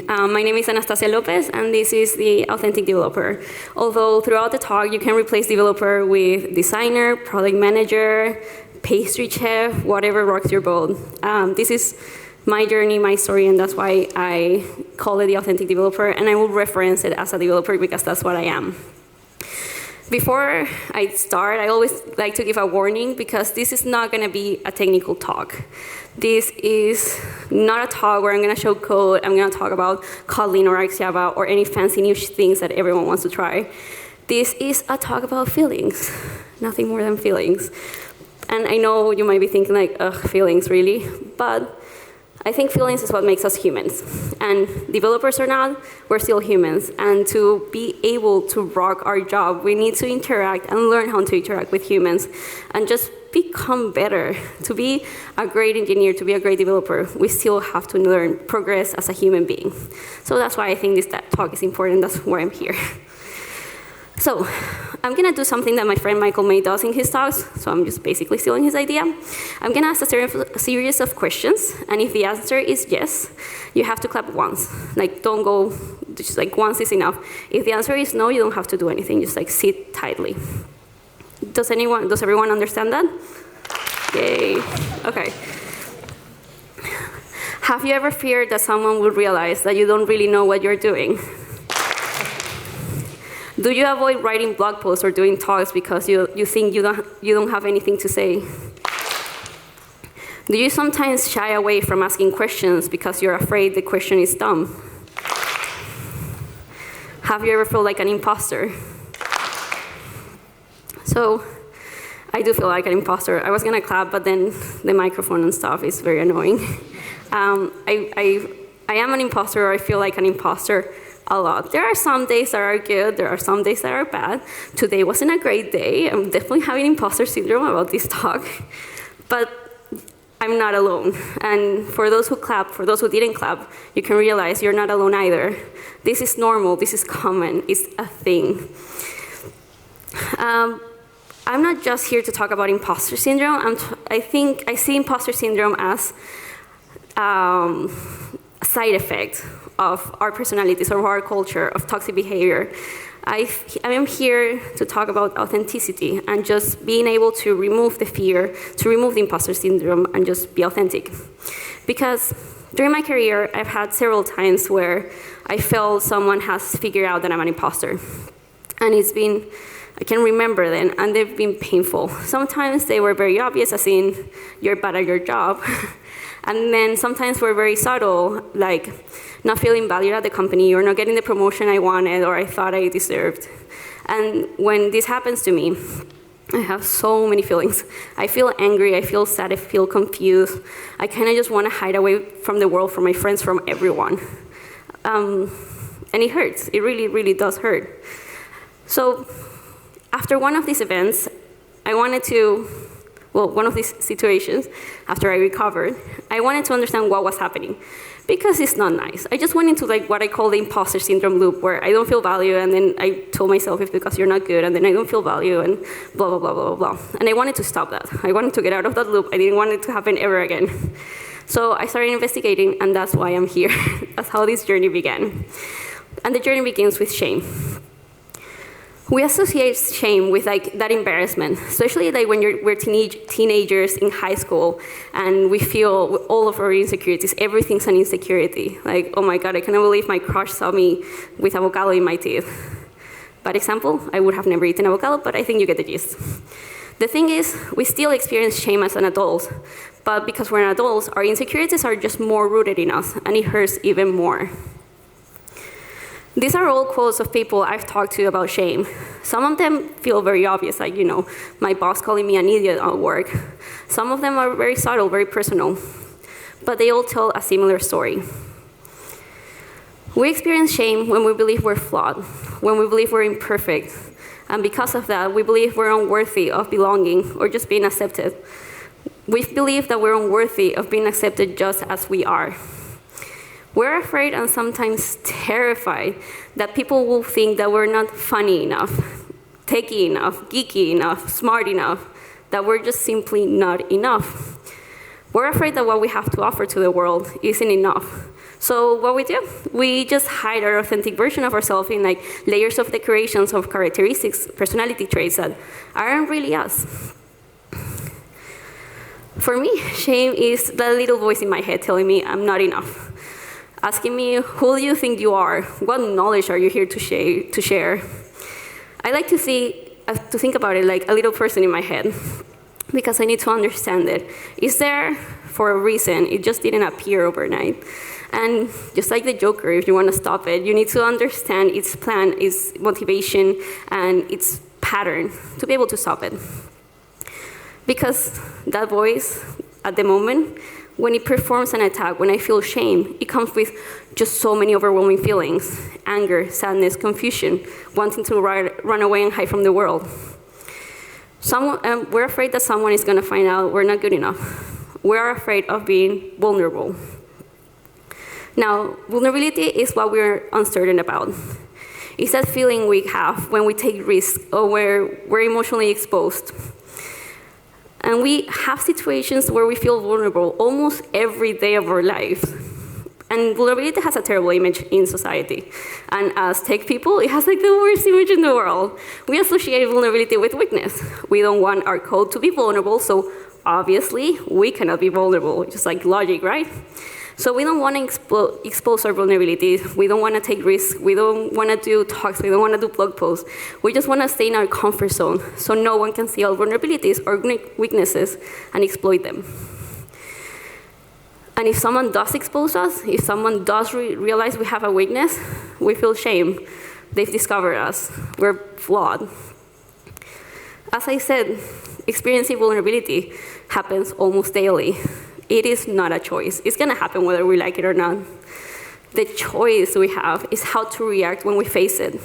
My name is Anastasia Lopez, and this is the Authentic Developer. Although throughout the talk, you can replace developer with designer, product manager, pastry chef, whatever rocks your boat. This is my journey, my story, and that's why I call it the Authentic Developer, and I will reference it as a developer because that's what I am. Before I start, I always like to give a warning because this is not going to be a technical talk. This is not a talk where I'm going to show code, I'm going to talk about Kotlin or Java or any fancy new things that everyone wants to try. This is a talk about feelings, nothing more than feelings. And I know you might be thinking like, ugh, feelings, really? But I think feelings is what makes us humans. And developers or not, we're still humans. And to be able to rock our job, we need to interact and learn how to interact with humans and just become better. To be a great engineer, to be a great developer, we still have to learn, progress as a human being. So that's why I think this talk is important. That's why I'm here. So I'm going to do something that my friend Michael May does in his talks, so I'm just basically stealing his idea. I'm going to ask a series of questions, and if the answer is yes, you have to clap once. Like, don't go, just like once is enough. If the answer is no, you don't have to do anything, just like sit tightly. Does everyone understand that? Yay, okay. Have you ever feared that someone will realize that you don't really know what you're doing? Do you avoid writing blog posts or doing talks because you think you don't have anything to say? Do you sometimes shy away from asking questions because you're afraid the question is dumb? Have you ever felt like an imposter? So I do feel like an imposter. I was going to clap, but then the microphone and stuff is very annoying. I am an imposter, or I feel like an imposter a lot. There are some days that are good, there are some days that are bad. Today wasn't a great day. I'm definitely having imposter syndrome about this talk. But I'm not alone. And for those who clap, for those who didn't clap, you can realize you're not alone either. This is normal, this is common, it's a thing. I'm not just here to talk about imposter syndrome. I see imposter syndrome as a side effect of our personalities, of our culture, of toxic behavior. I am here to talk about authenticity and just being able to remove the fear, to remove the imposter syndrome, and just be authentic. Because during my career, I've had several times where I felt someone has figured out that I'm an imposter. And I can remember them, and they've been painful. Sometimes they were very obvious, as in, you're bad at your job. And then sometimes we're very subtle, like not feeling valued at the company, or not getting the promotion I wanted or I thought I deserved. And when this happens to me, I have so many feelings. I feel angry, I feel sad, I feel confused. I kind of just want to hide away from the world, from my friends, from everyone. And it hurts. It really, really does hurt. So after one of these events, one of these situations, after I recovered, I wanted to understand what was happening, because it's not nice. I just went into like what I call the imposter syndrome loop, where I don't feel value, and then I told myself it's because you're not good, and then I don't feel value, and blah, blah, blah, blah, blah. And I wanted to stop that. I wanted to get out of that loop. I didn't want it to happen ever again. So I started investigating, and that's why I'm here. That's how this journey began. And the journey begins with shame. We associate shame with like that embarrassment, especially like when we're teenagers in high school, and we feel all of our insecurities. Everything's an insecurity. Like, oh my God, I cannot believe my crush saw me with avocado in my teeth. Bad example, I would have never eaten avocado, but I think you get the gist. The thing is, we still experience shame as an adult, but because we're adults, our insecurities are just more rooted in us, and it hurts even more. These are all quotes of people I've talked to about shame. Some of them feel very obvious, like, my boss calling me an idiot at work. Some of them are very subtle, very personal. But they all tell a similar story. We experience shame when we believe we're flawed, when we believe we're imperfect. And because of that, we believe we're unworthy of belonging or just being accepted. We believe that we're unworthy of being accepted just as we are. We're afraid and sometimes terrified that people will think that we're not funny enough, techie enough, geeky enough, smart enough, that we're just simply not enough. We're afraid that what we have to offer to the world isn't enough, So what we do, we just hide our authentic version of ourselves in like layers of decorations of characteristics, personality traits that aren't really us. For me, shame is the little voice in my head telling me I'm not enough, asking me, who do you think you are? What knowledge are you here to share? I like to think about it like a little person in my head, because I need to understand it. It's there for a reason. It just didn't appear overnight. And just like the Joker, if you want to stop it, you need to understand its plan, its motivation, and its pattern to be able to stop it. Because that voice, at the moment, when it performs an attack, when I feel shame, it comes with just so many overwhelming feelings: anger, sadness, confusion, wanting to run away and hide from the world. We're afraid that someone is going to find out we're not good enough. We're afraid of being vulnerable. Now, vulnerability is what we're uncertain about. It's that feeling we have when we take risks or where we're emotionally exposed. And we have situations where we feel vulnerable almost every day of our lives. And vulnerability has a terrible image in society. And as tech people, it has like the worst image in the world. We associate vulnerability with weakness. We don't want our code to be vulnerable, so obviously we cannot be vulnerable, just like logic, right? So we don't want to expose our vulnerabilities. We don't want to take risks. We don't want to do talks. We don't want to do blog posts. We just want to stay in our comfort zone so no one can see our vulnerabilities or weaknesses and exploit them. And if someone does expose us, if someone does realize we have a weakness, we feel shame. They've discovered us. We're flawed. As I said, experiencing vulnerability happens almost daily. It is not a choice. It's going to happen whether we like it or not. The choice we have is how to react when we face it.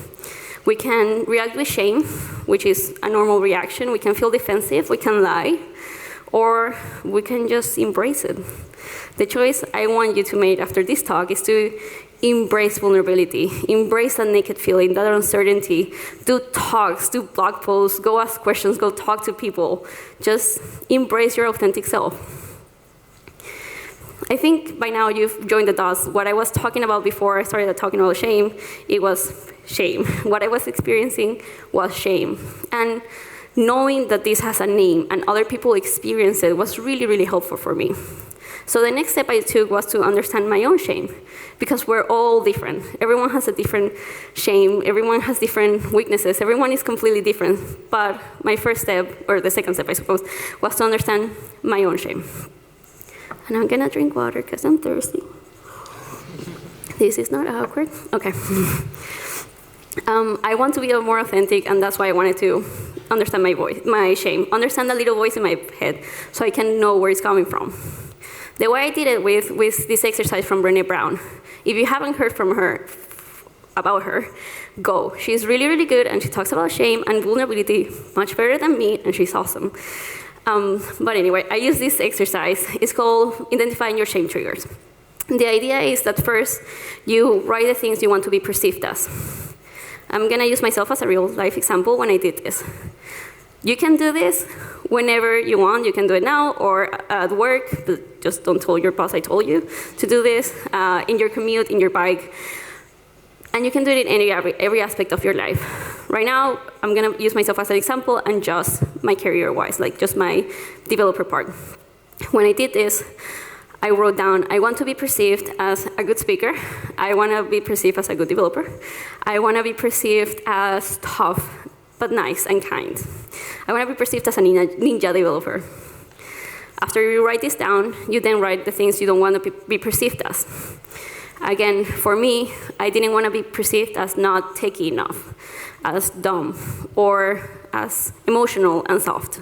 We can react with shame, which is a normal reaction. We can feel defensive. We can lie. Or we can just embrace it. The choice I want you to make after this talk is to embrace vulnerability, embrace that naked feeling, that uncertainty, do talks, do blog posts, go ask questions, go talk to people. Just embrace your authentic self. I think by now you've joined the dots. What I was talking about before I started talking about shame, it was shame. What I was experiencing was shame. And knowing that this has a name and other people experience it was really, really helpful for me. So the next step I took was to understand my own shame, because we're all different. Everyone has a different shame. Everyone has different weaknesses. Everyone is completely different. But my first step, or the second step, I suppose, was to understand my own shame. And I'm gonna drink water because I'm thirsty. This is not awkward. Okay. I want to be more authentic, and that's why I wanted to understand my shame, understand the little voice in my head, so I can know where it's coming from. The way I did it with this exercise from Brené Brown. If you haven't heard from her, about her, go. She's really, really good, and she talks about shame and vulnerability much better than me, and she's awesome. But anyway, I use this exercise. It's called identifying your shame triggers. The idea is that first, you write the things you want to be perceived as. I'm gonna use myself as a real life example when I did this. You can do this whenever you want. You can do it now or at work, but just don't tell your boss I told you to do this, in your commute, in your bike. And you can do it in every aspect of your life. Right now, I'm gonna use myself as an example and just my career-wise, like just my developer part. When I did this, I wrote down, I want to be perceived as a good speaker. I want to be perceived as a good developer. I want to be perceived as tough, but nice and kind. I want to be perceived as a ninja developer. After you write this down, you then write the things you don't want to be perceived as. Again, for me, I didn't want to be perceived as not techy enough, as dumb, or as emotional and soft.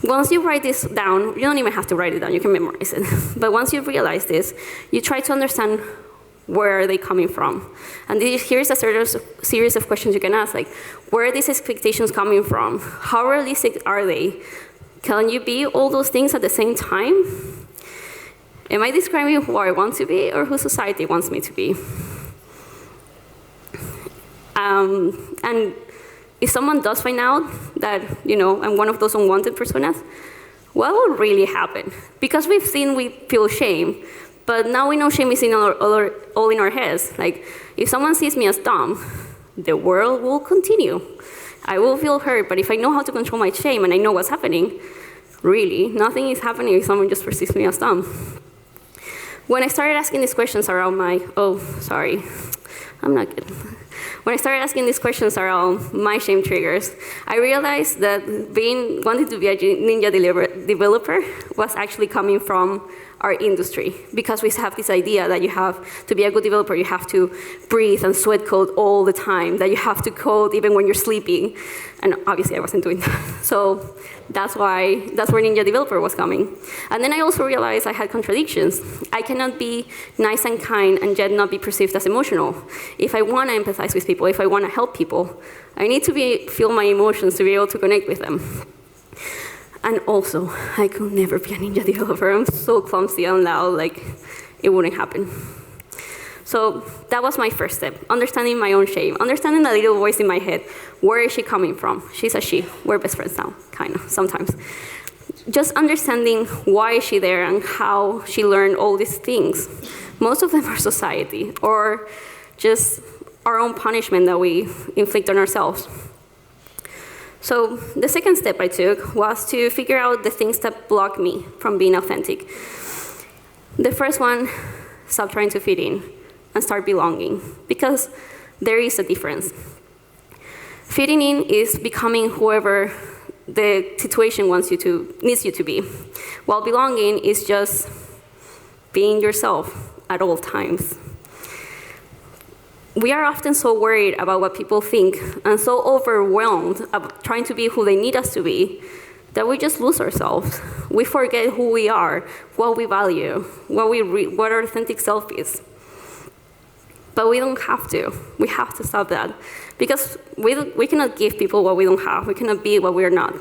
Once you write this down, you don't even have to write it down, you can memorize it. But once you realize this, you try to understand where are they coming from. And here's a series of questions you can ask, like, where are these expectations coming from? How realistic are they? Can you be all those things at the same time? Am I describing who I want to be or who society wants me to be? And if someone does find out that, I'm one of those unwanted personas, what will really happen? Because we feel shame, But now we know shame is all in our heads. Like, if someone sees me as dumb, the world will continue. I will feel hurt, but if I know how to control my shame and I know what's happening, really, nothing is happening if someone just perceives me as dumb. When I started asking these questions around When I started asking these questions around my shame triggers, I realized that wanting to be a ninja developer was actually coming from our industry, because we have this idea that you have to be a good developer, you have to breathe and sweat code all the time, that you have to code even when you're sleeping. And obviously I wasn't doing that. So that's where ninja developer was coming. And then I also realized I had contradictions. I cannot be nice and kind and yet not be perceived as emotional. If I want to empathize with people, if I want to help people, I need to feel my emotions to be able to connect with them. And also, I could never be a ninja developer. I'm so clumsy and loud, like, it wouldn't happen. So that was my first step, understanding my own shame, understanding the little voice in my head. Where is she coming from? She's a she. We're best friends now, kind of, sometimes. Just understanding why is she there and how she learned all these things. Most of them are society, or just our own punishment that we inflict on ourselves. So the second step I took was to figure out the things that block me from being authentic. The first one, stop trying to fit in and start belonging, because there is a difference. Fitting in is becoming whoever the situation needs you to be, while belonging is just being yourself at all times. We are often so worried about what people think and so overwhelmed about trying to be who they need us to be that we just lose ourselves. We forget who we are, what we value, what our authentic self is. But we don't have to. We have to stop that. Because we cannot give people what we don't have. We cannot be what we are not.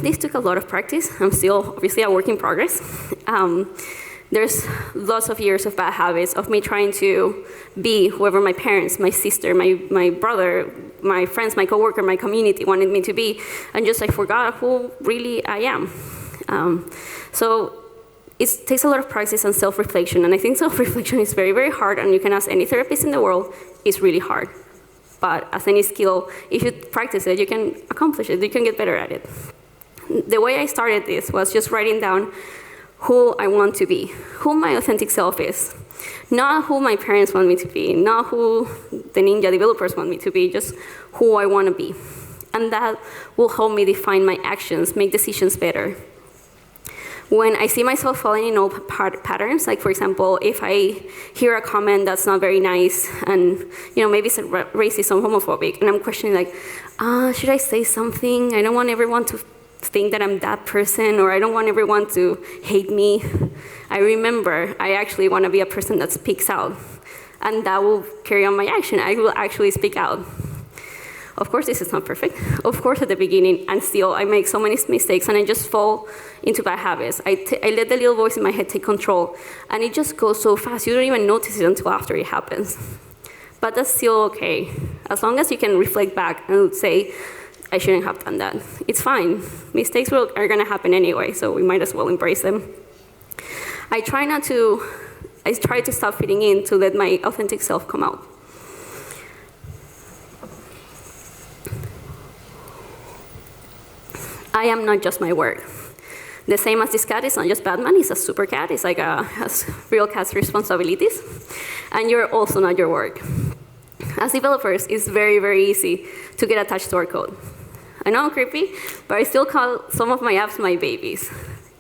This took a lot of practice. I'm still, obviously, a work in progress. There's lots of years of bad habits of me trying to be whoever my parents, my sister, my brother, my friends, my coworker, my community wanted me to be, and just I forgot who really I am. So it takes a lot of practice and self-reflection, and I think self-reflection is very, very hard, and you can ask any therapist in the world, it's really hard. But as any skill, if you practice it, you can accomplish it, you can get better at it. The way I started this was just writing down who I want to be, who my authentic self is. Not who my parents want me to be, not who the ninja developers want me to be, just who I want to be. And that will help me define my actions, make decisions better. When I see myself falling in old patterns, like for example, if I hear a comment that's not very nice and maybe it's racist or homophobic, and I'm questioning like, should I say something? I don't want everyone to think that I'm that person, or I don't want everyone to hate me. I remember I actually want to be a person that speaks out, and that will carry on my action. I will actually speak out. Of course, this is not perfect. Of course, at the beginning, and still, I make so many mistakes, and I just fall into bad habits. I let the little voice in my head take control, and it just goes so fast. You don't even notice it until after it happens. But that's still okay. As long as you can reflect back and say, I shouldn't have done that. It's fine. Mistakes are going to happen anyway, so we might as well embrace them. I try to stop fitting in to let my authentic self come out. I am not just my word. The same as this cat is not just Batman, he's a super cat. It's like has real cat's responsibilities. And you're also not your work. As developers, it's very, very easy to get attached to our code. I know I'm creepy, but I still call some of my apps my babies.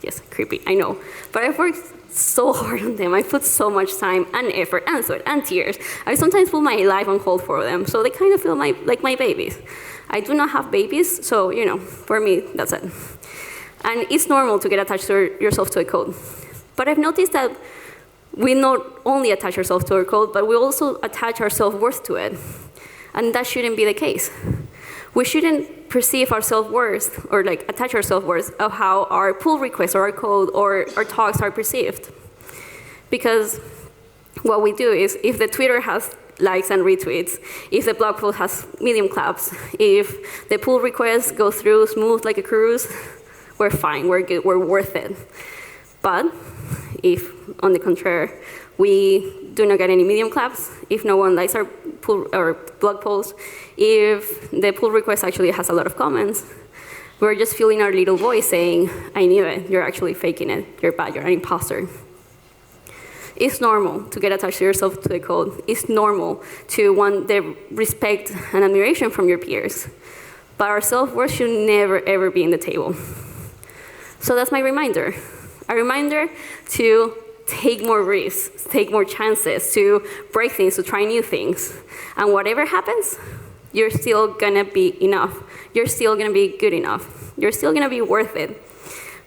Yes, creepy, I know. But I've worked so hard on them. I put so much time and effort and sweat and tears. I sometimes put my life on hold for them, so they kind of feel like my babies. I do not have babies, so, for me, that's it. And it's normal to get attached to yourself to a code. But I've noticed that we not only attach ourselves to our code, but we also attach our self-worth to it. And that shouldn't be the case. We shouldn't perceive our self-worth or attach our self-worth of how our pull requests or our code or our talks are perceived. Because what we do is, if the Twitter has likes and retweets, if the blog post has medium claps, if the pull requests go through smooth like a cruise, we're fine, we're good, we're worth it. But if, on the contrary, we do not get any medium claps, if no one likes our blog post, if the pull request actually has a lot of comments, we're just feeling our little voice saying, I knew it, you're actually faking it, you're bad, you're an imposter. It's normal to get attached to yourself to the code. It's normal to want the respect and admiration from your peers. But our self-worth should never, ever be in the table. So that's my reminder. A reminder to take more risks, take more chances, to break things, to try new things. And whatever happens, you're still gonna be enough. You're still gonna be good enough. You're still gonna be worth it.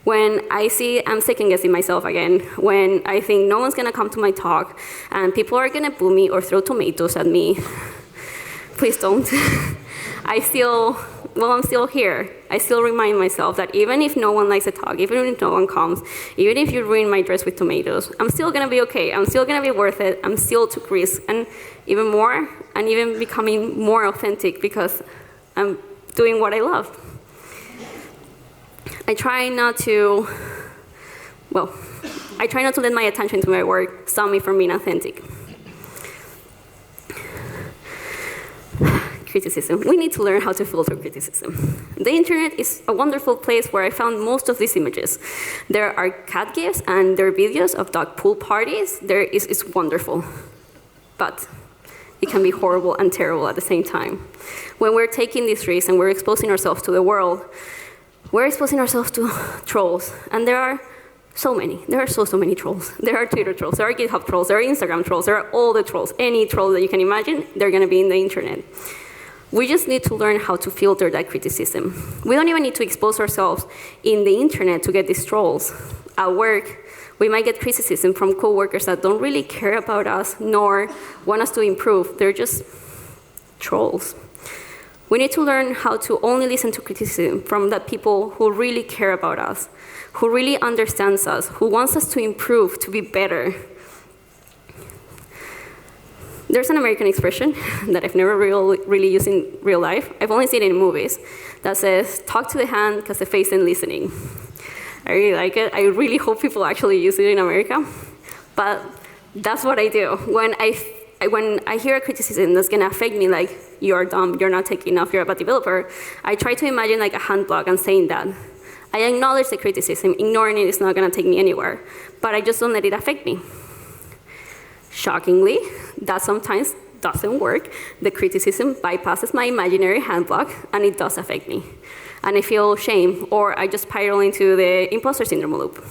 When I see I'm second-guessing myself again, when I think no one's gonna come to my talk, and people are gonna boo me or throw tomatoes at me, please don't. I'm still here. I still remind myself that even if no one likes the talk, even if no one comes, even if you ruin my dress with tomatoes, I'm still gonna be okay. I'm still gonna be worth it. I'm still took risks, and even more, and even becoming more authentic because I'm doing what I love. I try not to let my attention to my work stop me from being authentic. Criticism. We need to learn how to filter criticism. The internet is a wonderful place where I found most of these images. There are cat gifs and there are videos of dog pool parties. It's wonderful. But it can be horrible and terrible at the same time. When we're taking these risks and we're exposing ourselves to the world, we're exposing ourselves to trolls. And there are so many. There are so many trolls. There are Twitter trolls, there are GitHub trolls, there are Instagram trolls, there are all the trolls. Any troll that you can imagine, they're gonna be in the internet. We just need to learn how to filter that criticism. We don't even need to expose ourselves in the internet to get these trolls. At work, we might get criticism from coworkers that don't really care about us nor want us to improve. They're just trolls. We need to learn how to only listen to criticism from the people who really care about us, who really understands us, who wants us to improve, to be better. There's an American expression that I've never really used in real life. I've only seen it in movies that says, talk to the hand because the face ain't listening. I really like it. I really hope people actually use it in America. But that's what I do. When I hear a criticism that's gonna affect me, like, you're dumb, you're not taking enough, you're a bad developer, I try to imagine like a hand block and saying that. I acknowledge the criticism, ignoring it is not gonna take me anywhere, but I just don't let it affect me. Shockingly, that sometimes doesn't work. The criticism bypasses my imaginary hand block, and it does affect me. And I feel shame, or I just spiral into the imposter syndrome loop.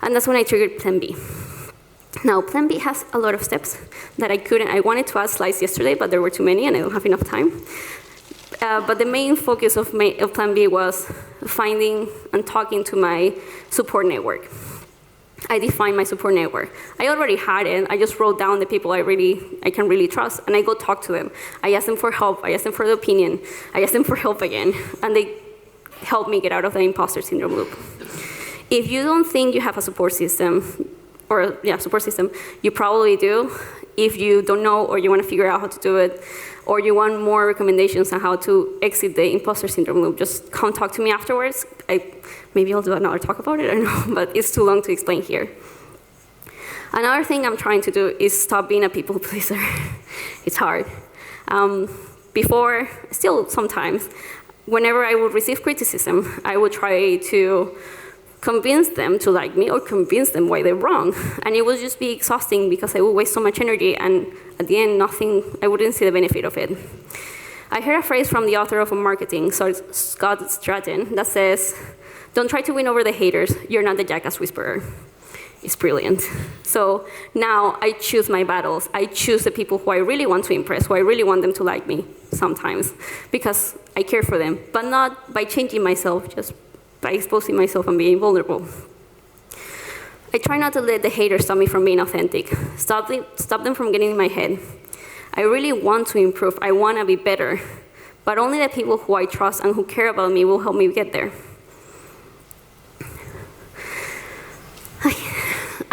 And that's when I triggered Plan B. Now, Plan B has a lot of steps that I wanted to add slides yesterday, but there were too many, and I don't have enough time. But the main focus of Plan B was finding and talking to my support network. I defined my support network. I already had it. I just wrote down the people I can really trust, and I go talk to them. I ask them for help. I ask them for the opinion. I ask them for help again, and they help me get out of the imposter syndrome loop. If you don't think you have a support system, you probably do. If you don't know, or you want to figure out how to do it, or you want more recommendations on how to exit the imposter syndrome loop, just come talk to me afterwards. Maybe I'll do another talk about it, I don't know, but it's too long to explain here. Another thing I'm trying to do is stop being a people pleaser. It's hard. Before, still sometimes, whenever I would receive criticism, I would try to convince them to like me or convince them why they're wrong. And it would just be exhausting because I would waste so much energy, and at the end, I wouldn't see the benefit of it. I heard a phrase from the author of Marketing, Scott Stratton, that says, don't try to win over the haters, you're not the jackass whisperer. It's brilliant. So now I choose my battles. I choose the people who I really want to impress, who I really want them to like me sometimes, because I care for them, but not by changing myself, just by exposing myself and being vulnerable. I try not to let the haters stop me from being authentic, stop them from getting in my head. I really want to improve, I want to be better, but only the people who I trust and who care about me will help me get there.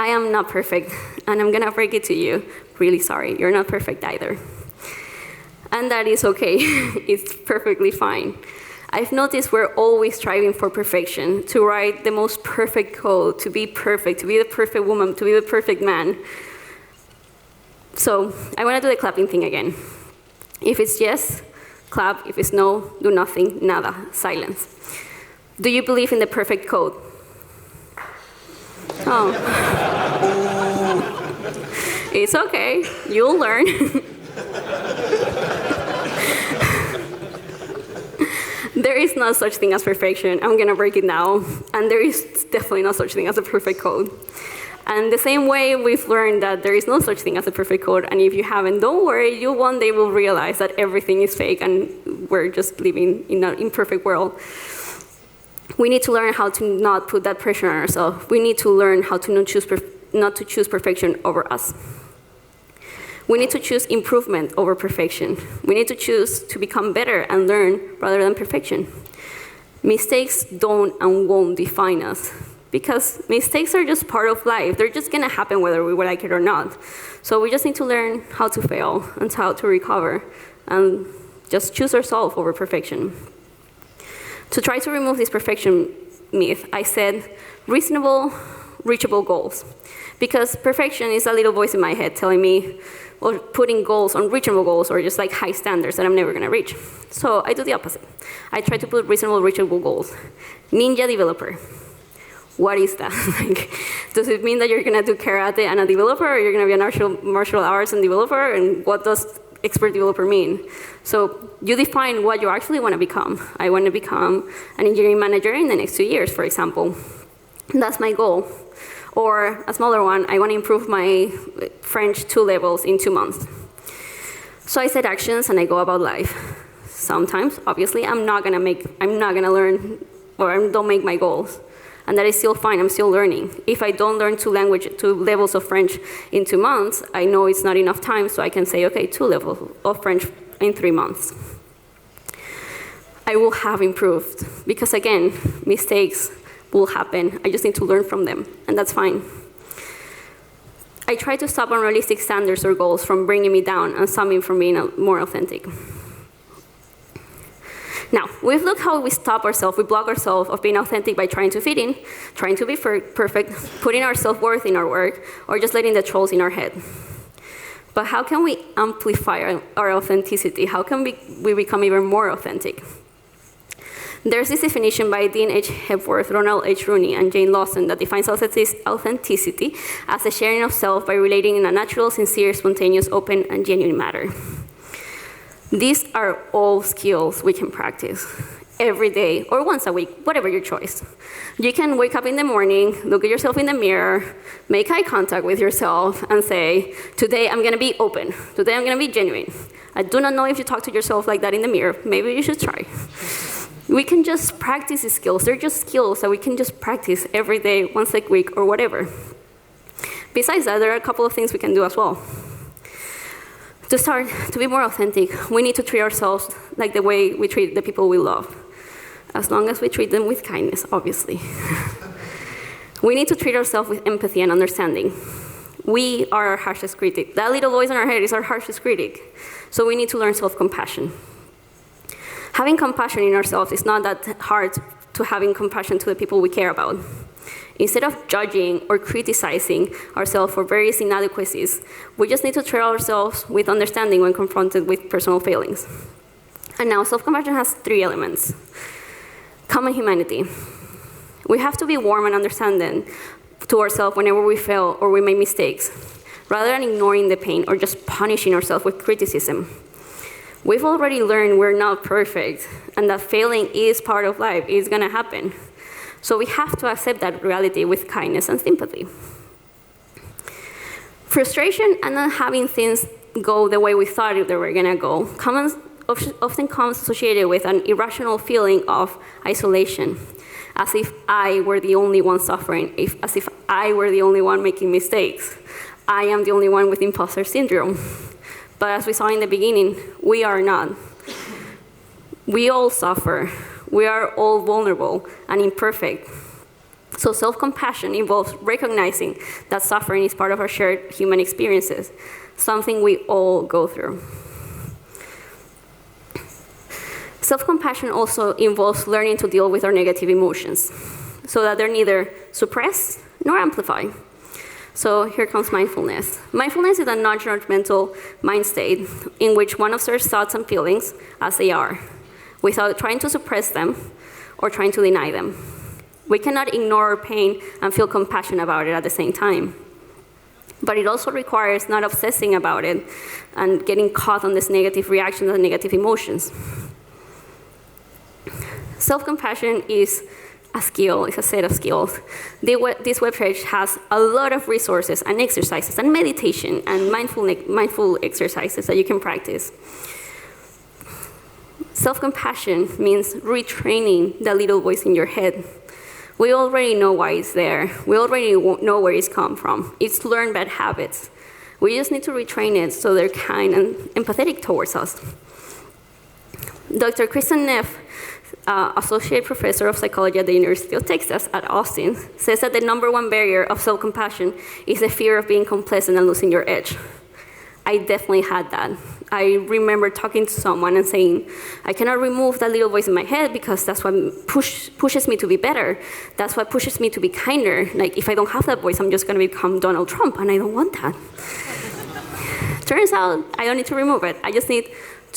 I am not perfect, and I'm gonna break it to you. Really sorry, you're not perfect either. And that is okay, it's perfectly fine. I've noticed we're always striving for perfection, to write the most perfect code, to be perfect, to be the perfect woman, to be the perfect man. So I want to do the clapping thing again. If it's yes, clap. If it's no, do nothing, nada, silence. Do you believe in the perfect code? Oh. It's okay. You'll learn. There is no such thing as perfection. I'm going to break it now. And there is definitely no such thing as a perfect code. And the same way we've learned that there is no such thing as a perfect code. And if you haven't, don't worry. You one day will realize that everything is fake and we're just living in an imperfect world. We need to learn how to not put that pressure on ourselves. We need to learn how to not to choose perfection over us. We need to choose improvement over perfection. We need to choose to become better and learn rather than perfection. Mistakes don't and won't define us, because mistakes are just part of life. They're just going to happen whether we like it or not. So we just need to learn how to fail and how to recover and just choose ourselves over perfection. To try to remove this perfection myth, I said reasonable, reachable goals. Because perfection is a little voice in my head telling me, or putting goals, unreachable goals, or just like high standards that I'm never going to reach. So I do the opposite. I try to put reasonable, reachable goals. Ninja developer. What is that? Like, does it mean that you're going to do karate and a developer, or you're going to be a martial arts and developer? And what does expert developer mean? So you define what you actually want to become. I want to become an engineering manager in the next 2 years, for example. That's my goal. Or a smaller one, I want to improve my French 2 levels in 2 months. So I set actions and I go about life. Sometimes, obviously, I'm not gonna learn, or I don't make my goals. And that is still fine, I'm still learning. If I don't learn 2 levels of French in 2 months, I know it's not enough time, so I can say, okay, 2 levels of French in 3 months. I will have improved, because again, mistakes will happen. I just need to learn from them, and that's fine. I try to stop unrealistic standards or goals from bringing me down and stop me from being more authentic. Now, we've looked how we stop ourselves, we block ourselves of being authentic by trying to fit in, trying to be perfect, putting our self-worth in our work, or just letting the trolls in our head. But how can we amplify our authenticity? How can we become even more authentic? There's this definition by Dean H. Hepworth, Ronald H. Rooney, and Jane Lawson that defines authenticity as the sharing of self by relating in a natural, sincere, spontaneous, open, and genuine manner. These are all skills we can practice every day or once a week, whatever your choice. You can wake up in the morning, look at yourself in the mirror, make eye contact with yourself, and say, today I'm going to be open. Today I'm going to be genuine. I do not know if you talk to yourself like that in the mirror. Maybe you should try. We can just practice these skills. They're just skills that we can just practice every day, once a week, or whatever. Besides that, there are a couple of things we can do as well. To start, to be more authentic, we need to treat ourselves like the way we treat the people we love. As long as we treat them with kindness, obviously. We need to treat ourselves with empathy and understanding. We are our harshest critic. That little voice in our head is our harshest critic. So we need to learn self-compassion. Having compassion in ourselves is not that hard to having compassion to the people we care about. Instead of judging or criticizing ourselves for various inadequacies, we just need to treat ourselves with understanding when confronted with personal failings. And now, self-compassion has 3 elements. Common humanity. We have to be warm and understanding to ourselves whenever we fail or we make mistakes, rather than ignoring the pain or just punishing ourselves with criticism. We've already learned we're not perfect, and that failing is part of life. It's going to happen. So we have to accept that reality with kindness and sympathy. Frustration and not having things go the way we thought they were going to go often comes associated with an irrational feeling of isolation, as if I were the only one suffering, as if I were the only one making mistakes. I am the only one with impostor syndrome. But as we saw in the beginning, we are not. We all suffer. We are all vulnerable and imperfect. So self-compassion involves recognizing that suffering is part of our shared human experiences, something we all go through. Self-compassion also involves learning to deal with our negative emotions so that they're neither suppressed nor amplified. So here comes mindfulness. Mindfulness is a non-judgmental mind state in which one observes thoughts and feelings as they are, without trying to suppress them or trying to deny them. We cannot ignore our pain and feel compassion about it at the same time. But it also requires not obsessing about it and getting caught on this negative reactions and negative emotions. Self-compassion is a skill, it's a set of skills. This webpage has a lot of resources and exercises and meditation and mindful exercises that you can practice. Self-compassion means retraining the little voice in your head. We already know why it's there. We already know where it's come from. It's learned bad habits. We just need to retrain it so they're kind and empathetic towards us. Dr. Kristen Neff, Associate Professor of Psychology at the University of Texas at Austin, says that the #1 barrier of self-compassion is the fear of being complacent and losing your edge. I definitely had that. I remember talking to someone and saying, I cannot remove that little voice in my head because that's what pushes me to be better. That's what pushes me to be kinder. Like, if I don't have that voice, I'm just going to become Donald Trump, and I don't want that. Turns out, I don't need to remove it. I just need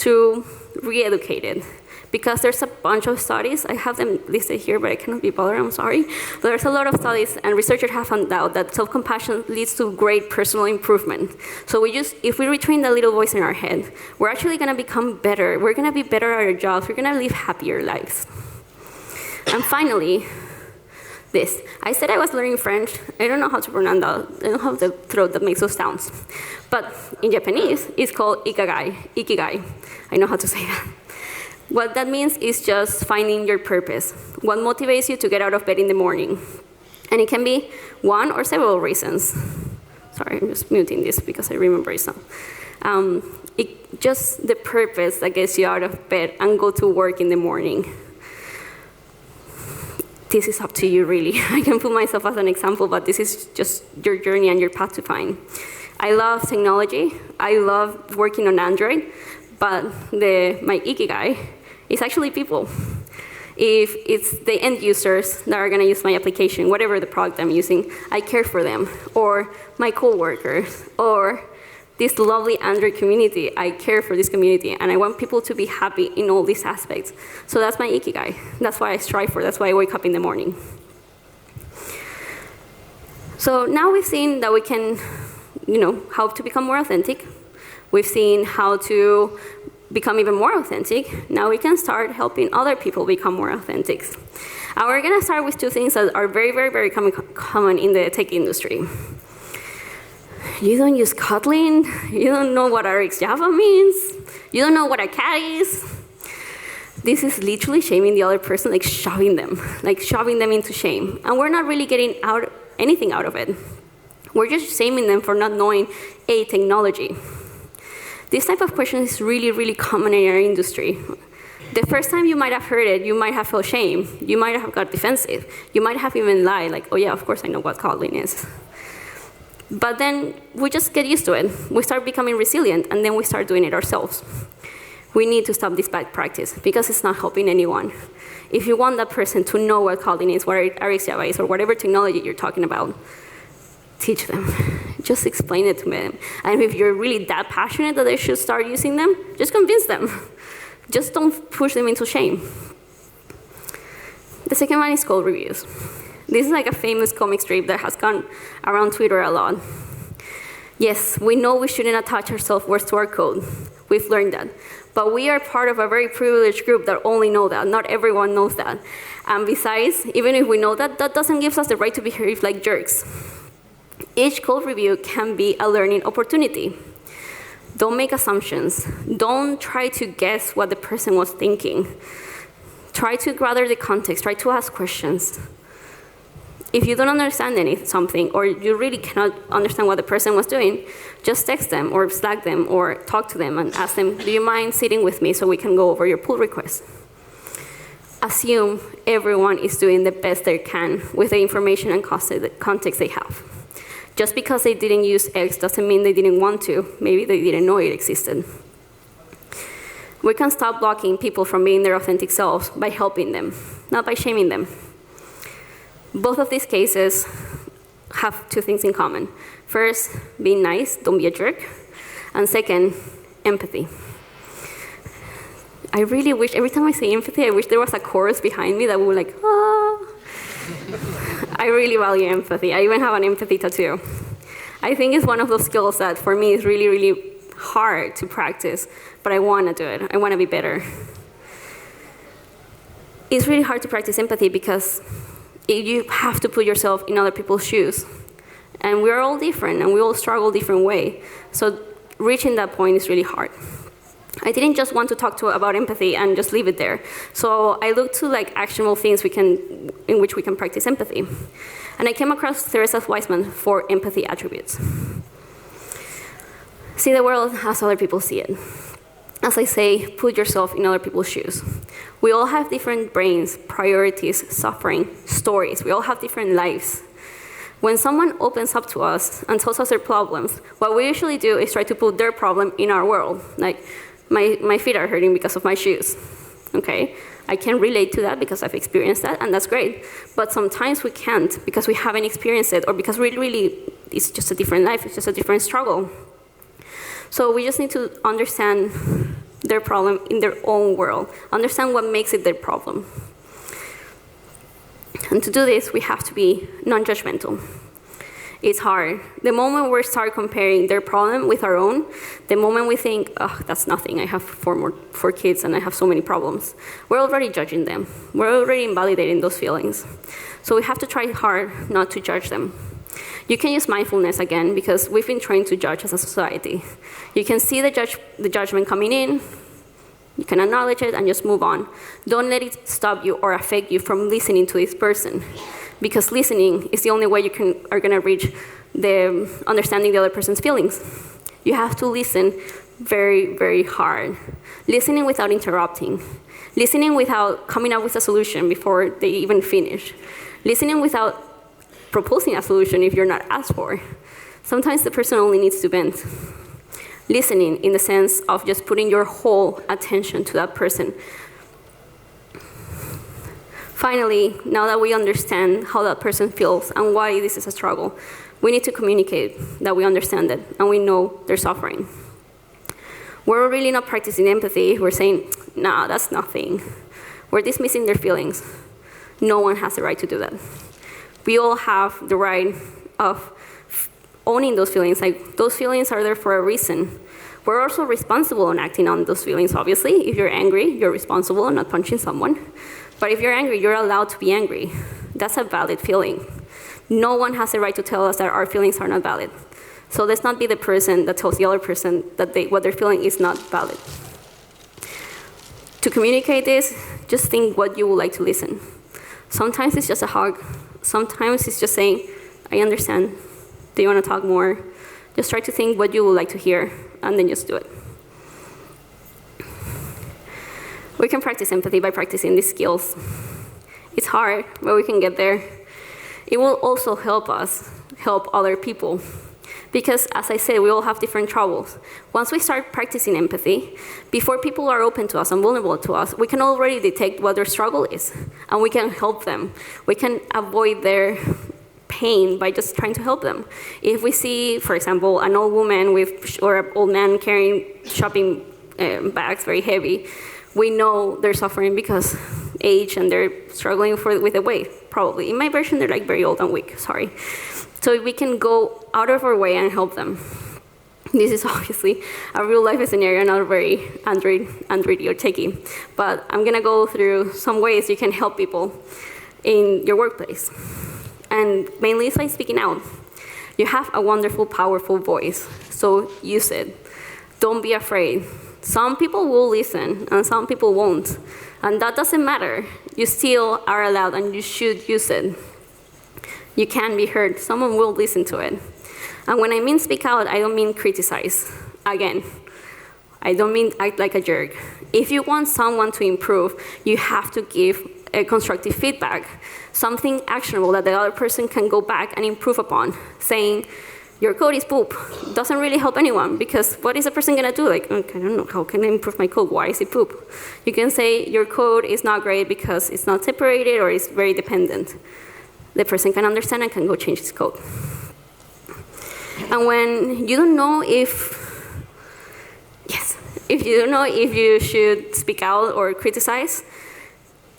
to re-educate it. Because there's a bunch of studies, I have them listed here, but I cannot be bothered, I'm sorry. But there's a lot of studies, and researchers have found out that self-compassion leads to great personal improvement. So if we retrain that little voice in our head, we're actually gonna become better. We're gonna be better at our jobs. We're gonna live happier lives. And finally, this. I said I was learning French. I don't know how to pronounce that. I don't have the throat that makes those sounds. But in Japanese, it's called ikigai. I know how to say that. What that means is just finding your purpose. What motivates you to get out of bed in the morning? And it can be one or several reasons. Sorry, I'm just muting this because I remember it now. Just the purpose that gets you out of bed and go to work in the morning. This is up to you, really. I can put myself as an example, but this is just your journey and your path to find. I love technology. I love working on Android, but my ikigai is actually people. If it's the end users that are going to use my application, whatever the product I'm using, I care for them. Or my coworkers, or this lovely Android community, I care for this community, and I want people to be happy in all these aspects. So that's my ikigai. That's what I strive for. That's why I wake up in the morning. So now we've seen that we can, how to become more authentic. We've seen how to become even more authentic. Now we can start helping other people become more authentic. And we're going to start with two things that are very, very, very common in the tech industry. You don't use Kotlin. You don't know what RxJava means. You don't know what a cat is. This is literally shaming the other person, like shoving them into shame. And we're not really getting anything out of it. We're just shaming them for not knowing a technology. This type of question is really, really common in our industry. The first time you might have heard it, you might have felt shame. You might have got defensive. You might have even lied, like, oh yeah, of course I know what Kotlin is. But then we just get used to it. We start becoming resilient, and then we start doing it ourselves. We need to stop this bad practice because it's not helping anyone. If you want that person to know what Kotlin is, what RxJava is, or whatever technology you're talking about, teach them. Just explain it to them. And if you're really that passionate that they should start using them, just convince them. Just don't push them into shame. The second one is code reviews. This is like a famous comic strip that has gone around Twitter a lot. Yes, we know we shouldn't attach our self-worth to our code. We've learned that. But we are part of a very privileged group that only know that. Not everyone knows that. And besides, even if we know that, that doesn't give us the right to behave like jerks. Each code review can be a learning opportunity. Don't make assumptions. Don't try to guess what the person was thinking. Try to gather the context. Try to ask questions. If you don't understand something, or you really cannot understand what the person was doing, just text them, or Slack them, or talk to them and ask them, do you mind sitting with me so we can go over your pull request? Assume everyone is doing the best they can with the information and context they have. Just because they didn't use X doesn't mean they didn't want to. Maybe they didn't know it existed. We can stop blocking people from being their authentic selves by helping them, not by shaming them. Both of these cases have two things in common. First, being nice, don't be a jerk. And second, empathy. I really wish, every time I say empathy, I wish there was a chorus behind me that would like, ah. I really value empathy. I even have an empathy tattoo. I think it's one of those skills that for me is really, really hard to practice, but I want to do it. I want to be better. It's really hard to practice empathy because you have to put yourself in other people's shoes. And we're all different, and we all struggle different way. So reaching that point is really hard. I didn't just want to talk about empathy and just leave it there. So I looked to actionable things in which we can practice empathy. And I came across Teresa Weissman for empathy attributes. See the world as other people see it. As I say, put yourself in other people's shoes. We all have different brains, priorities, suffering, stories. We all have different lives. When someone opens up to us and tells us their problems, what we usually do is try to put their problem in our world. Like, my feet are hurting because of my shoes. Okay? I can relate to that because I've experienced that, and that's great. But sometimes we can't because we haven't experienced it, or because it's just a different life, it's just a different struggle. So we just need to understand their problem in their own world, understand what makes it their problem. And to do this, we have to be non-judgmental. It's hard. The moment we start comparing their problem with our own, the moment we think, oh, that's nothing, I have four kids and I have so many problems, we're already judging them. We're already invalidating those feelings. So we have to try hard not to judge them. You can use mindfulness again, because we've been trained to judge as a society. You can see the judgment coming in, you can acknowledge it and just move on. Don't let it stop you or affect you from listening to this person, because listening is the only way you are going to reach the understanding the other person's feelings. You have to listen very, very hard. Listening without interrupting. Listening without coming up with a solution before they even finish. Listening without proposing a solution if you're not asked for. Sometimes the person only needs to vent. Listening in the sense of just putting your whole attention to that person. Finally, now that we understand how that person feels and why this is a struggle, we need to communicate that we understand it and we know they're suffering. We're really not practicing empathy. We're saying, nah, that's nothing. We're dismissing their feelings. No one has the right to do that. We all have the right of owning those feelings. Like, those feelings are there for a reason. We're also responsible in acting on those feelings, obviously. If you're angry, you're responsible in not punching someone. But if you're angry, you're allowed to be angry. That's a valid feeling. No one has the right to tell us that our feelings are not valid. So let's not be the person that tells the other person that what they're feeling is not valid. To communicate this, just think what you would like to listen. Sometimes it's just a hug. Sometimes it's just saying, I understand. Do you want to talk more? Just try to think what you would like to hear, and then just do it. We can practice empathy by practicing these skills. It's hard, but we can get there. It will also help us help other people. Because, as I said, we all have different troubles. Once we start practicing empathy, before people are open to us and vulnerable to us, we can already detect what their struggle is, and we can help them. We can avoid their pain by just trying to help them. If we see, for example, an old woman or an old man carrying shopping bags very heavy, we know they're suffering because age and they're struggling with the weight, probably. In my version, they're very old and weak, sorry. So we can go out of our way and help them. This is obviously a real life scenario, not very Android or techie. But I'm gonna go through some ways you can help people in your workplace. And mainly it's like speaking out. You have a wonderful, powerful voice, so use it. Don't be afraid. Some people will listen and some people won't. And that doesn't matter. You still are allowed and you should use it. You can be heard. Someone will listen to it. And when I mean speak out, I don't mean criticize. Again, I don't mean act like a jerk. If you want someone to improve, you have to give a constructive feedback, something actionable that the other person can go back and improve upon, saying, your code is poop. Doesn't really help anyone, because what is a person gonna do? Like, okay, I don't know, how can I improve my code? Why is it poop? You can say your code is not great because it's not separated or it's very dependent. The person can understand and can go change his code. And when you don't know if you don't know if you should speak out or criticize,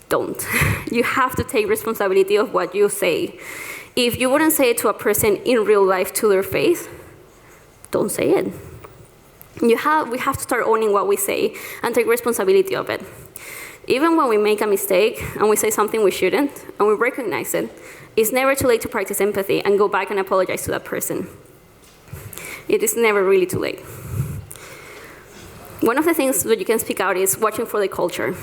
don't. You have to take responsibility of what you say. If you wouldn't say it to a person in real life to their face, don't say it. We have to start owning what we say and take responsibility of it. Even when we make a mistake and we say something we shouldn't, and we recognize it, it's never too late to practice empathy and go back and apologize to that person. It is never really too late. One of the things that you can speak out is watching for the culture.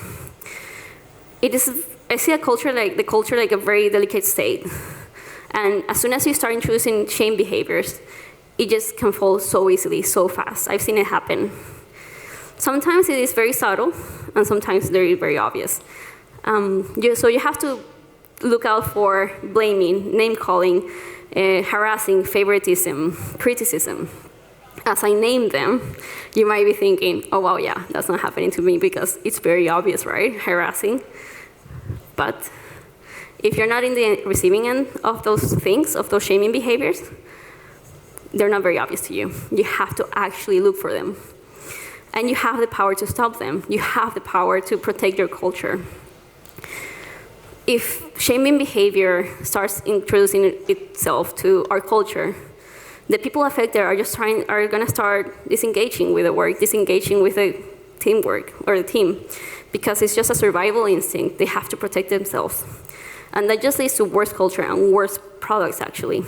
I see the culture like a very delicate state. And as soon as you start introducing shame behaviors, it just can fall so easily, so fast. I've seen it happen. Sometimes it is very subtle, and sometimes very, very obvious. So you have to look out for blaming, name-calling, harassing, favoritism, criticism. As I name them, you might be thinking, oh, wow, yeah, that's not happening to me because it's very obvious, right? Harassing. But if you're not in the receiving end of those things, of those shaming behaviors, they're not very obvious to you. You have to actually look for them. And you have the power to stop them. You have the power to protect your culture. If shaming behavior starts introducing itself to our culture, the people affected are going to start disengaging with the work, disengaging with the teamwork or the team, because it's just a survival instinct. They have to protect themselves. And that just leads to worse culture and worse products, actually.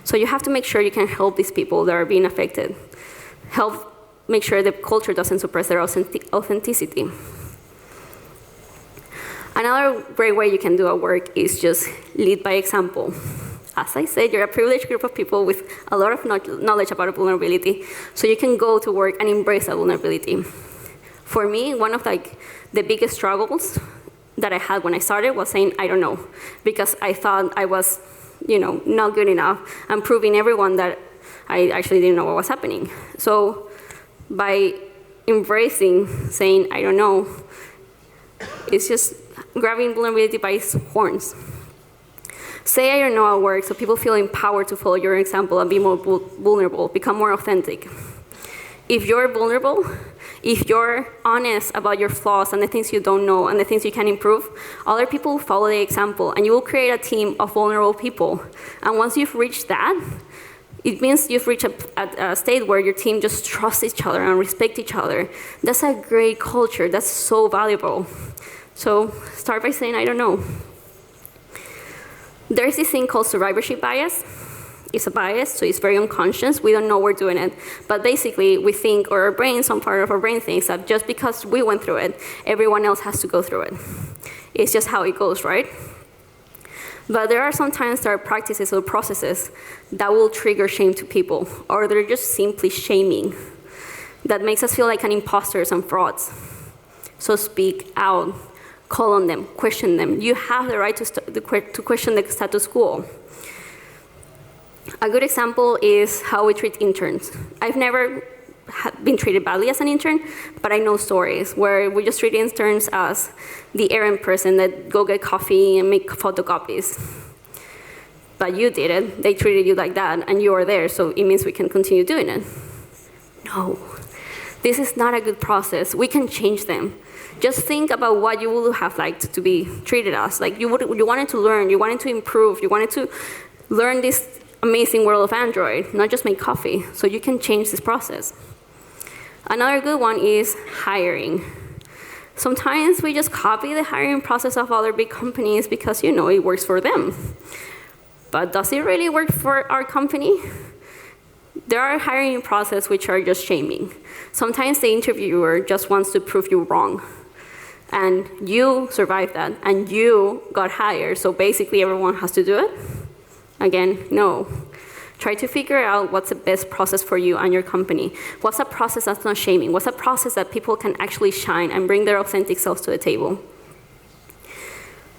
So you have to make sure you can help these people that are being affected. Help make sure the culture doesn't suppress their authenticity. Another great way you can do at work is just lead by example. As I said, you're a privileged group of people with a lot of knowledge about vulnerability, so you can go to work and embrace that vulnerability. For me, one of the biggest struggles that I had when I started was saying, I don't know, because I thought I was, not good enough, and proving everyone that I actually didn't know what was happening. So by embracing saying, I don't know, it's just grabbing vulnerability by its horns. Say I don't know at work so people feel empowered to follow your example and be more vulnerable, become more authentic. If you're vulnerable, if you're honest about your flaws and the things you don't know and the things you can improve, other people will follow the example, and you will create a team of vulnerable people. And once you've reached that, it means you've reached a state where your team just trusts each other and respect each other. That's a great culture. That's so valuable. So start by saying, I don't know. There's this thing called survivorship bias. It's a bias, so it's very unconscious. We don't know we're doing it. But basically, we think, or our brain, some part of our brain thinks that just because we went through it, everyone else has to go through it. It's just how it goes, right? But there are sometimes there are practices or processes that will trigger shame to people, or they're just simply shaming. That makes us feel like an imposters and frauds. So speak out. Call on them, question them. You have the right to question the status quo. A good example is how we treat interns. I've never been treated badly as an intern, but I know stories where we just treat interns as the errand person that go get coffee and make photocopies. But you did it, they treated you like that, and you are there, so it means we can continue doing it. No, this is not a good process. We can change them. Just think about what you would have liked to be treated as. Like you wanted to learn, you wanted to improve, you wanted to learn this amazing world of Android, not just make coffee. So you can change this process. Another good one is hiring. Sometimes we just copy the hiring process of other big companies because, it works for them. But does it really work for our company? There are hiring processes which are just shaming. Sometimes the interviewer just wants to prove you wrong. And you survived that, and you got hired, so basically everyone has to do it? Again, no. Try to figure out what's the best process for you and your company. What's a process that's not shaming? What's a process that people can actually shine and bring their authentic selves to the table?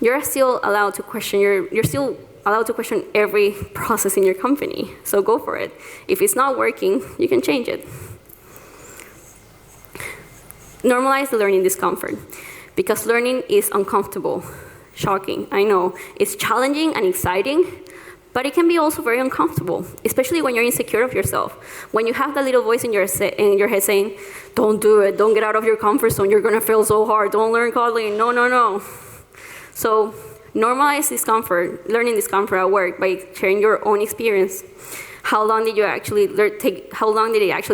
You're still allowed to question, you're still allowed to question every process in your company. So go for it. If it's not working, you can change it. Normalize the learning discomfort, because learning is uncomfortable. Shocking, I know. It's challenging and exciting, but it can be also very uncomfortable, especially when you're insecure of yourself. When you have that little voice in your head saying, don't do it, don't get out of your comfort zone, you're gonna fail so hard, don't learn Kotlin, no, no, no. So normalize discomfort, learning discomfort at work by sharing your own experience. How long did it actually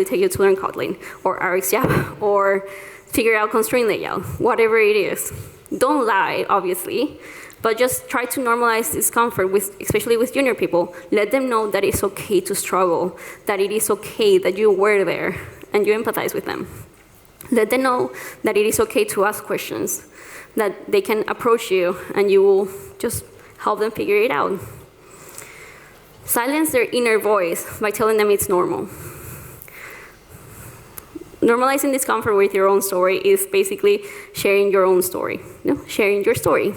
take you to learn Kotlin, or RxJava, or figure out constraint layout, whatever it is. Don't lie, obviously, but just try to normalize discomfort, especially with junior people. Let them know that it's okay to struggle, that it is okay that you were there and you empathize with them. Let them know that it is okay to ask questions, that they can approach you and you will just help them figure it out. Silence their inner voice by telling them it's normal. Normalizing discomfort with your own story is basically sharing your own story, sharing your story.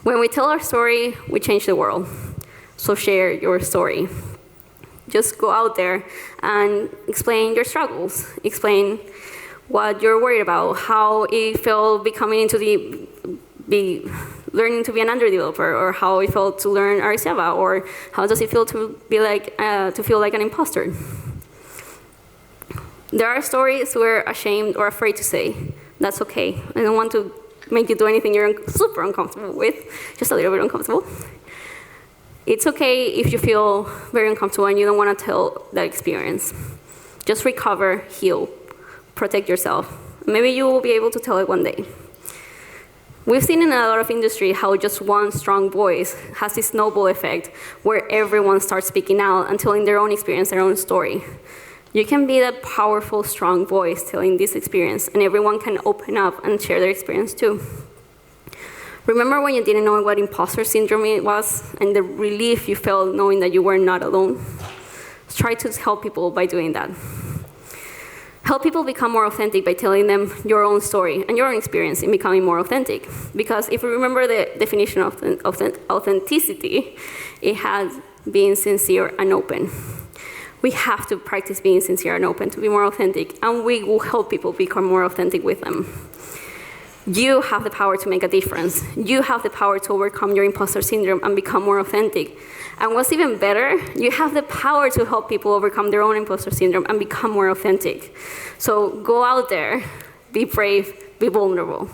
When we tell our story, we change the world. So share your story. Just go out there and explain your struggles. Explain what you're worried about, how it felt learning to be an Android developer, or how it felt to learn RxJava, or how does it feel to feel like an impostor. There are stories we're ashamed or afraid to say. That's okay. I don't want to make you do anything you're super uncomfortable with, just a little bit uncomfortable. It's okay if you feel very uncomfortable and you don't want to tell that experience. Just recover, heal, protect yourself. Maybe you will be able to tell it one day. We've seen in a lot of industry how just one strong voice has this snowball effect where everyone starts speaking out and telling their own experience, their own story. You can be that powerful, strong voice telling this experience, and everyone can open up and share their experience too. Remember when you didn't know what impostor syndrome was, and the relief you felt knowing that you were not alone? Try to help people by doing that. Help people become more authentic by telling them your own story and your own experience in becoming more authentic. Because if we remember the definition of authenticity, it has being sincere and open. We have to practice being sincere and open to be more authentic, and we will help people become more authentic with them. You have the power to make a difference. You have the power to overcome your imposter syndrome and become more authentic. And what's even better, you have the power to help people overcome their own imposter syndrome and become more authentic. So go out there, be brave, be vulnerable.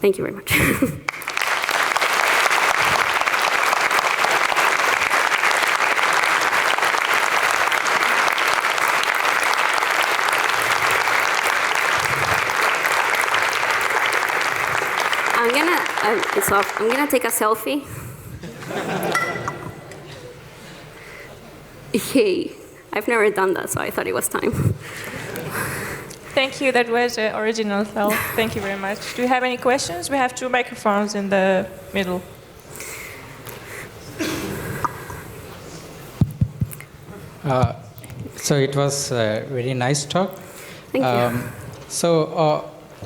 Thank you very much. I'm gonna take a selfie. Hey, I've never done that, so I thought it was time. Thank you, that was original self. Thank you very much. Do you have any questions? We have 2 microphones in the middle. So it was a very nice talk. Thank you. So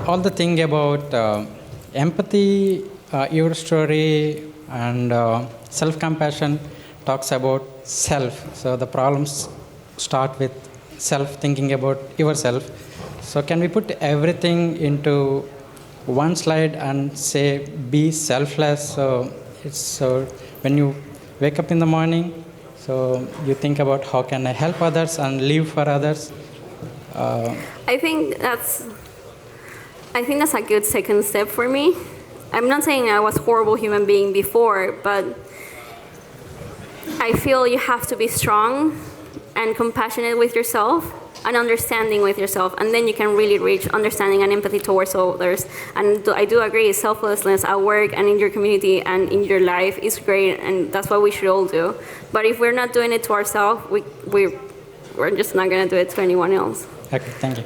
all the thing about empathy, your story, and self-compassion talks about self. So the problems start with self, thinking about yourself. So can we put everything into one slide and say, be selfless? So it's when you wake up in the morning, so you think about how can I help others and live for others. I think that's a good second step for me. I'm not saying I was a horrible human being before, but I feel you have to be strong and compassionate with yourself and understanding with yourself, and then you can really reach understanding and empathy towards others. And I do agree, selflessness at work and in your community and in your life is great, and that's what we should all do. But if we're not doing it to ourselves, we're just not going to do it to anyone else. Okay, thank you.